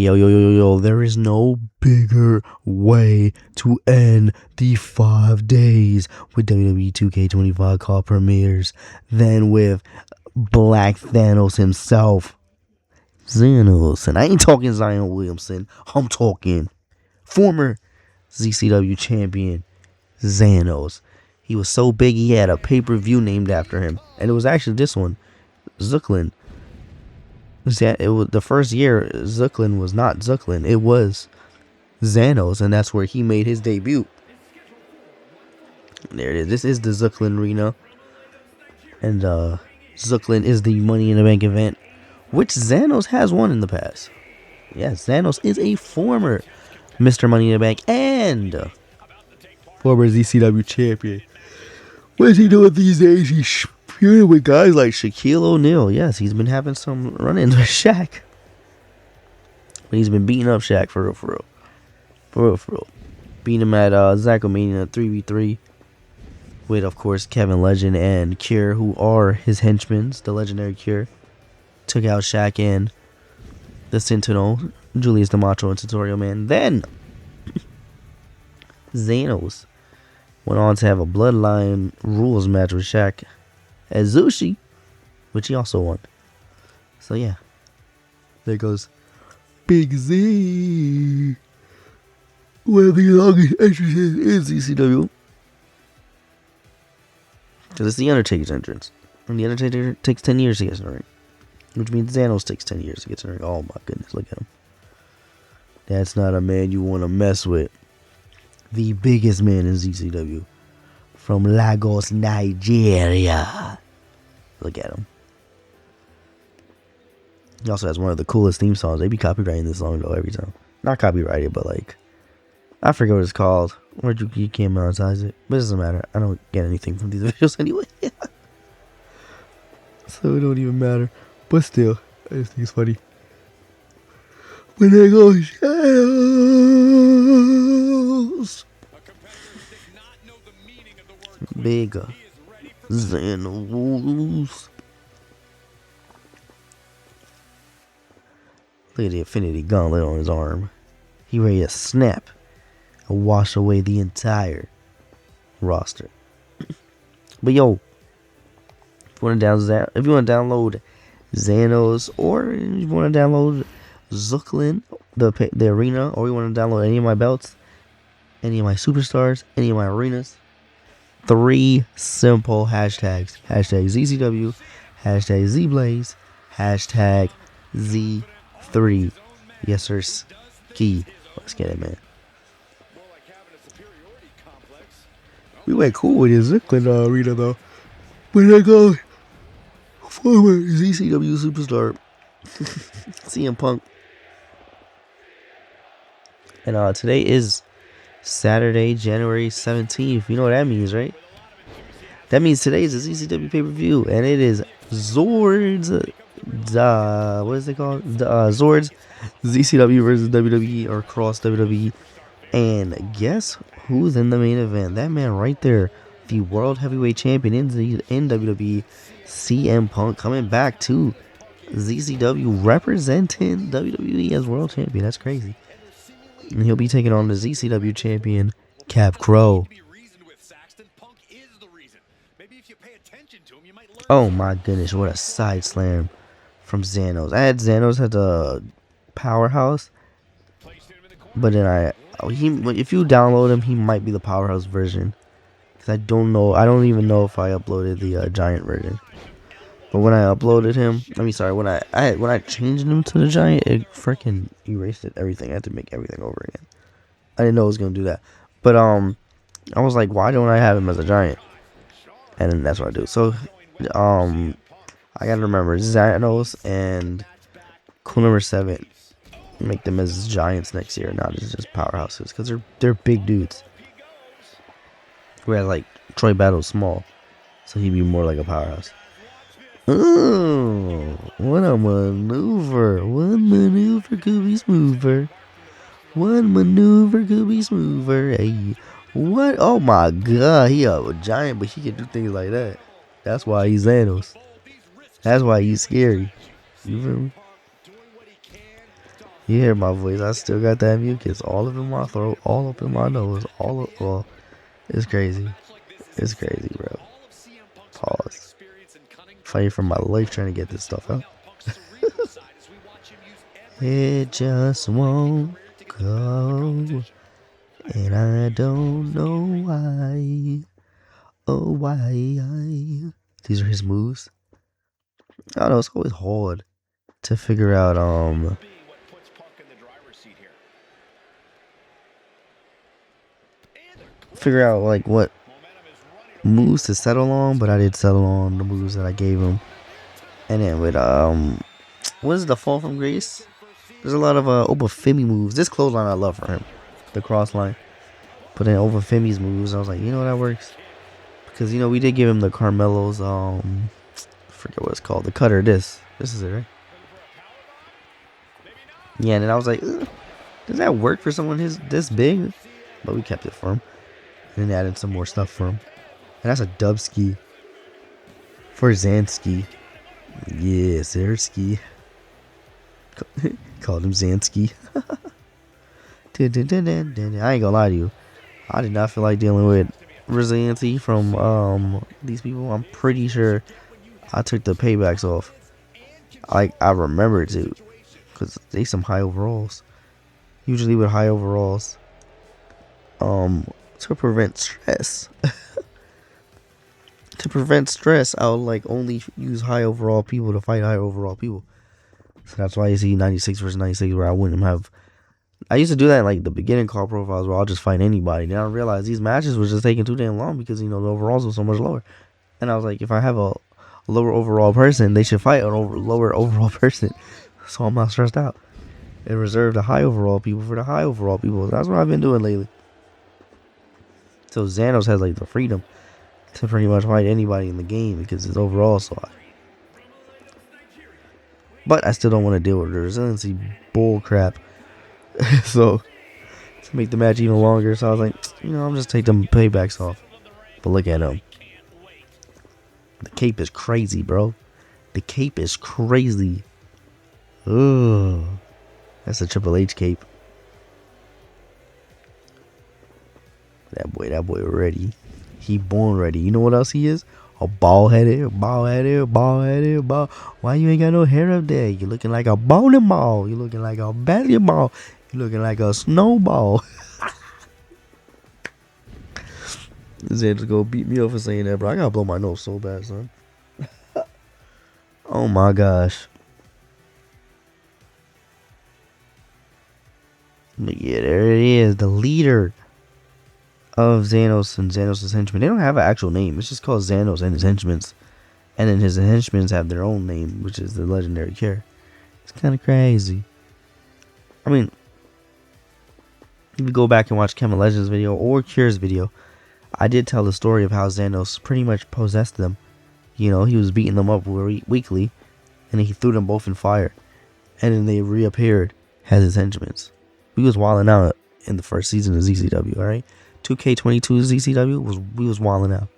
Yo, there is no bigger way to end the 5 days with WWE 2K25 CAW Premieres than with Black Thanos himself. Zanos. And I ain't talking Zion Williamson. I'm talking former ZCW champion Zanos. He was so big he had a pay-per-view named after him. And it was actually this one, Zucklin. It was the first year Zucklin was not Zucklin, it was Zanos, and that's where he made his debut. There it is. This is the Zucklin Arena, and Zucklin is the Money in the Bank event, which Zanos has won in the past. Yes, Zanos is a former Mr. Money in the Bank and former ZCW champion. What is he doing these days? He's feuding with guys like Shaquille O'Neal. Yes, he's been having some run-ins with Shaq. But he's been beating up Shaq for real. Beating him at Zacomania 3v3 with, of course, Kevin Legend and Cure, who are his henchmen. The legendary Cure took out Shaq and the Sentinel, Julius the Macho and Tutorial Man. Then Zanos went on to have a Bloodline rules match with Shaq at Zushi, which he also won. So yeah, there goes Big Z, one of the longest entrances in ZCW, because it's the Undertaker's entrance, and the Undertaker takes 10 years to get in the ring, which means Zanos takes 10 years to get in the ring. Oh my goodness, look at him. That's not a man you want to mess with. The biggest man in ZCW, from Lagos, Nigeria. Look at him. He also has one of the coolest theme songs. They be copywriting this song though every time. Not copyrighted, but like, I forget what it's called. Or you can't monetize it, but it doesn't matter. I don't get anything from these videos anyway. So it don't even matter. But still, I just think it's funny. When they go shadows. Bigger Zanos. Look at the Infinity Gauntlet on his arm. He ready to snap and wash away the entire roster. But yo, if you want to download Zanos, or if you want to download Zucklin, the arena, or you want to download any of my belts, any of my superstars, any of my arenas, 3 simple hashtags. Hashtag ZCW, hashtag ZBlaze, hashtag Z3. Yes, sir. Ski. Let's get it, man. We went cool with his Zucklin arena, though. When I go former ZCW superstar CM Punk. And today is Saturday, January 17th. You know what that means, right? That means today is a ZCW pay-per-view, and it is Zords. What is it called? Zords ZCW versus WWE, or Cross WWE. And guess who's in the main event? That man right there, the World Heavyweight Champion in WWE, CM Punk, coming back to ZCW, representing WWE as World Champion. That's crazy. And he'll be taking on the ZCW champion, Cap Crow. Oh my goodness, what a side slam from Zanos. I had Zanos at the Powerhouse, but then if you download him, he might be the Powerhouse version. Because I don't even know if I uploaded the Giant version. But when I uploaded him, when I changed him to the Giant, it freaking erased everything. I had to make everything over again. I didn't know it was gonna do that. But I was like, why don't I have him as a Giant? And then that's what I do. So I gotta remember Zanos and Cool Number 7. Make them as Giants next year, not as just powerhouses, because they're big dudes. Whereas like Troy Battle's small, so he'd be more like a powerhouse. Oh, what a maneuver. One maneuver could be smoother. One maneuver could be smoother. Hey, what? Oh my god, he a giant, but he can do things like that. That's why he's Zanos. That's why he's scary. You feel me? You hear my voice? I still got that mucus all up in my throat, all up in my nose, all up. Well, it's crazy. It's crazy, bro. Pause. Fighting for my life trying to get this stuff out. It just won't go, and I don't know why. Oh, why? These are his moves. I don't know. It's always hard to figure out like what moves to settle on, but I did settle on the moves that I gave him. And then with what is the fall from grace? There's a lot of Obafemi moves. This clothesline I love for him, the cross line. But then Obafemi's moves, I was like, you know, that works, because you know we did give him the Carmelo's I forget what it's called, the cutter. This is it, right? Yeah, and then I was like, does that work for someone this big? But we kept it for him, and then added some more stuff for him. And that's a Dubski for Zansky. Yeah, Zersky. Called him Zansky. I ain't gonna lie to you. I did not feel like dealing with resiliency from these people. I'm pretty sure I took the paybacks off. I remember to, because they some high overalls. Usually with high overalls, to prevent stress. To prevent stress, I'll like only use high overall people to fight high overall people. So that's why you see 96 versus 96 where I wouldn't have. I used to do that in like the beginning call profiles where I'll just fight anybody. Then I realized these matches were just taking too damn long because, you know, the overalls were so much lower. And I was like, if I have a lower overall person, they should fight an lower overall person. So I'm not stressed out. And reserve the high overall people for the high overall people. That's what I've been doing lately. So Zanos has like the freedom to pretty much fight anybody in the game because his overall so high. But I still don't want to deal with the resiliency bull crap. So to make the match even longer, so I was like, you know, I'm just take them paybacks off. But look at him. The cape is crazy, bro. The cape is crazy. Ugh. That's a Triple H cape. That boy ready. He born ready. You know what else he is? A bald-headed. Why you ain't got no hair up there? You looking like a bowling ball. You looking like a basketball. You looking like a snowball. Zed's gonna beat me up for saying that, bro. I gotta blow my nose so bad, son. Oh my gosh. But yeah, there it is. The leader of Zanos and Zanos' henchmen. They don't have an actual name. It's just called Zanos and his henchmen. And then his henchmen have their own name, which is the legendary cure. It's kind of crazy. I mean, if you go back and watch Kevin Legend's video or Cure's video, I did tell the story of how Zanos pretty much possessed them. You know, he was beating them up weekly, and he threw them both in fire. And then they reappeared as his henchmen. We was wilding out in the first season of ZCW, alright? 2K22 ZCW, we was wilding out.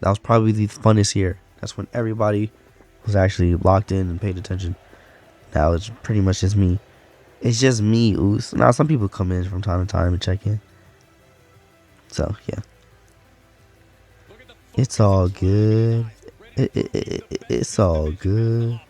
That was probably the funnest year. That's when everybody was actually locked in and paid attention. Now it's pretty much just me. It's just me, Oos. Now some people come in from time to time and check in. So, yeah. It's all good. It's all good.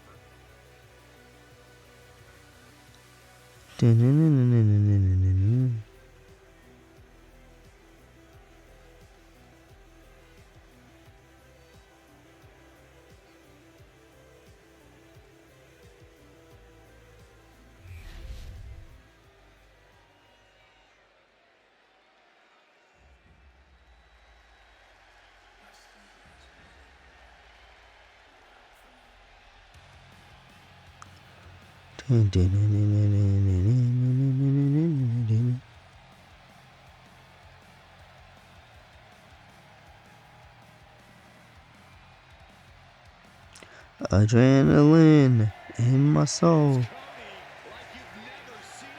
Adrenaline in my soul.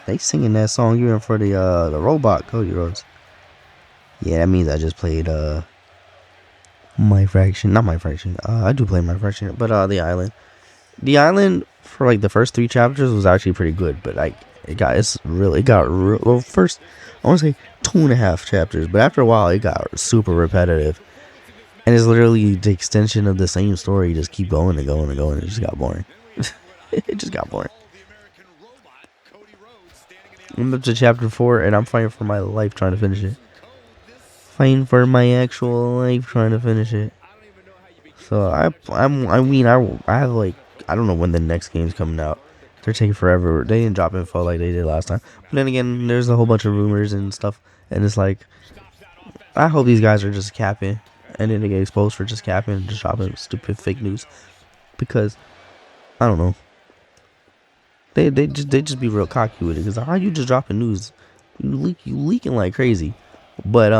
They singing that song even for the robot Cody Rhodes. Yeah, that means I just played my fraction. Not my fraction. I do play my fraction, but the island. The island for like the first 3 chapters was actually pretty good, but like it got real. Well, first I want to say 2.5 chapters, but after a while it got super repetitive, and it's literally the extension of the same story. You just keep going and going and going. It just got boring. It just got boring. I'm up to chapter 4, and I'm fighting for my life trying to finish it. Fighting for my actual life trying to finish it. So I have like, I don't know when the next game's coming out. They're taking forever. They didn't drop info like they did last time. But then again, there's a whole bunch of rumors and stuff, and it's like, I hope these guys are just capping, and then they get exposed for just capping and just dropping stupid fake news, because I don't know. They just be real cocky with it, because how you just dropping news? You leaking like crazy. But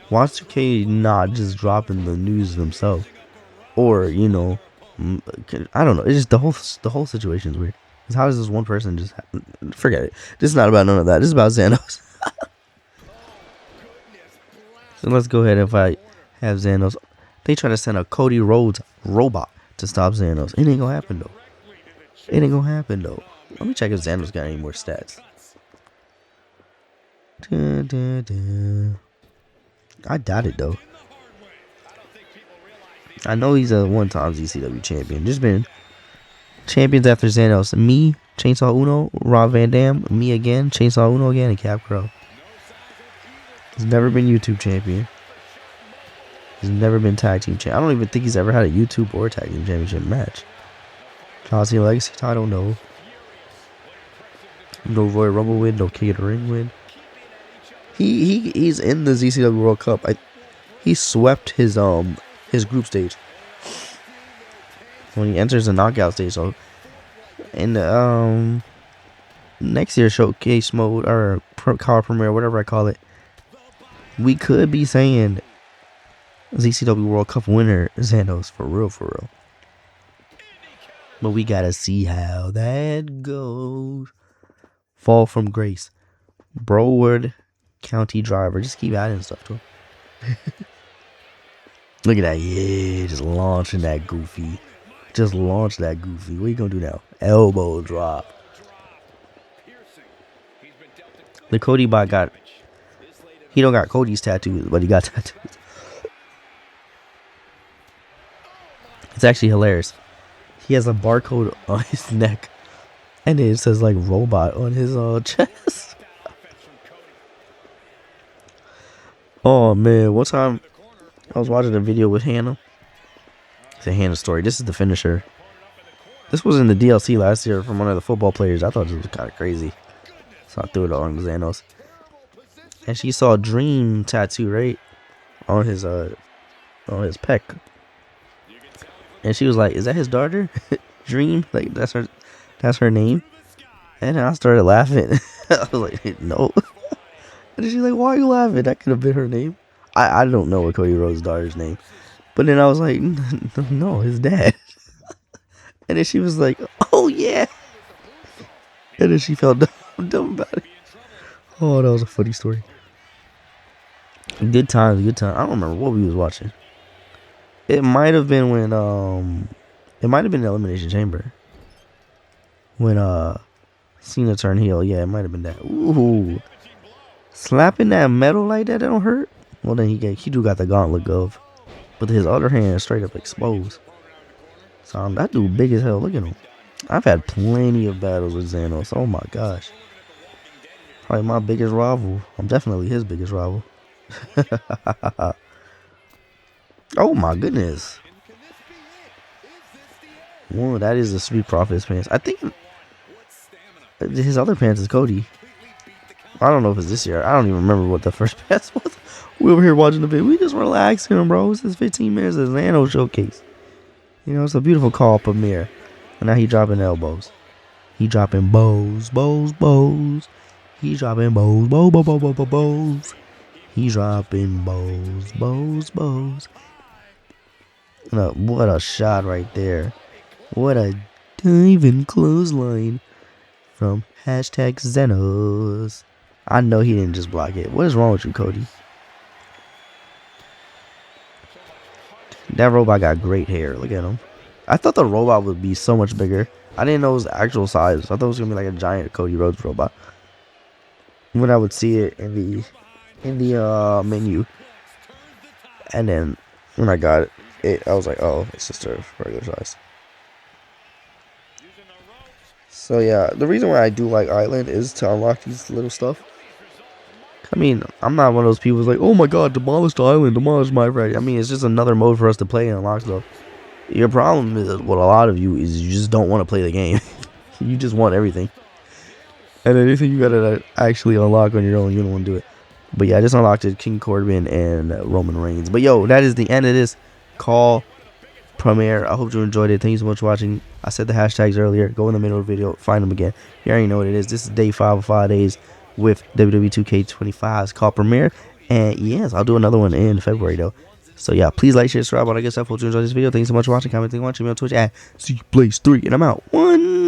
Watch 2K not just dropping the news themselves, or I don't know. It's just the whole situation is weird. Because how does this one person just forget it? This is not about none of that. This is about Zanos. So let's go ahead and have Zanos. They try to send a Cody Rhodes robot to stop Zanos. It ain't gonna happen though. It ain't gonna happen though. Let me check if Zanos got any more stats. I doubt it though. I know he's a one-time ZCW champion. There's been champions after Zanos. Me, Chainsaw Uno, Rob Van Dam, me again, Chainsaw Uno again, and Cap Crow. He's never been YouTube champion. He's never been tag team champion. I don't even think he's ever had a YouTube or tag team championship match. John Cena Legacy title, no. No Royal Rumble win, no King of the Ring win. He's in the ZCW World Cup. He swept his group stage when he enters the knockout stage. So in the next year's showcase mode or CAW Premiere, whatever I call it, we could be saying ZCW World Cup winner Zanos for real. But we gotta see how that goes. Fall from grace, Broward County driver. Just keep adding stuff to him. Look at that. Yeah, just launching that goofy. Just launch that goofy. What you gonna do now? Elbow drop. The Cody bot he don't got Cody's tattoos, but he got tattoos. It's actually hilarious. He has a barcode on his neck, and it says like robot on his chest. Oh man, one time I was watching a video with Hannah. It's a Hannah story. This is the finisher. This was in the DLC last year from one of the football players. I thought this was kind of crazy, so I threw it on Zanos. And she saw a Dream tattoo right on his pec, and she was like, "Is that his daughter, Dream? Like that's her name?" And I started laughing. I was like, "No." And she's like, "Why are you laughing? That could have been her name." I don't know what Cody Rhodes' daughter's name. But then I was like, no, his dad. And then she was like, "Oh yeah." And then she felt dumb about it. Oh, that was a funny story. Good times. I don't remember what we was watching. It might have been when it might have been the Elimination Chamber. When Cena turned heel. Yeah, it might have been that. Ooh. Slapping that metal like that don't hurt. Well, then he do got the gauntlet glove, but his other hand is straight up exposed. So that dude big as hell. Look at him. I've had plenty of battles with Zanos. Oh my gosh. Probably my biggest rival. I'm definitely his biggest rival. Oh my goodness. Whoa, that is the Street Profits pants. I think his other pants is Cody. I don't know if it's this year. I don't even remember what the first pants was. We over here watching the video. We just relaxing, bro. This is 15 minutes of Zanos showcase. You know, it's a beautiful CAW Premiere. And now he dropping elbows. He dropping bows. He dropping bows. He dropping bows. No, what a shot right there. What a diving clothesline from #Zanos. I know he didn't just block it. What is wrong with you, Cody? That robot got great hair. Look at him. I thought the robot would be so much bigger. I didn't know it was the actual size. I thought it was gonna be like a giant Cody Rhodes robot. When I would see it in the menu, and then when I got it, I was like, oh, it's just a regular size. So yeah, the reason why I do like Island is to unlock these little stuff. I mean, I'm not one of those people who's like, oh my god, demolish the island, demolish my friend. I mean, it's just another mode for us to play and unlock stuff. Your problem is, with a lot of you, is you just don't want to play the game. You just want everything. And anything you gotta actually unlock on your own, you don't want to do it. But yeah, I just unlocked it, King Corbin and Roman Reigns. But yo, that is the end of this CAW Premiere. I hope you enjoyed it. Thank you so much for watching. I said the hashtags earlier. Go in the middle of the video, find them again. You already know what it is. This is day 5 of 5 days with WWE 2K25's CAW Premiere. And yes, I'll do another one in February though. So yeah, please like, share, subscribe, all that good stuff. Hope you enjoyed this video. Thank you so much for watching. Comment, watching me on Twitch at CBlaze3. And I'm out. 1.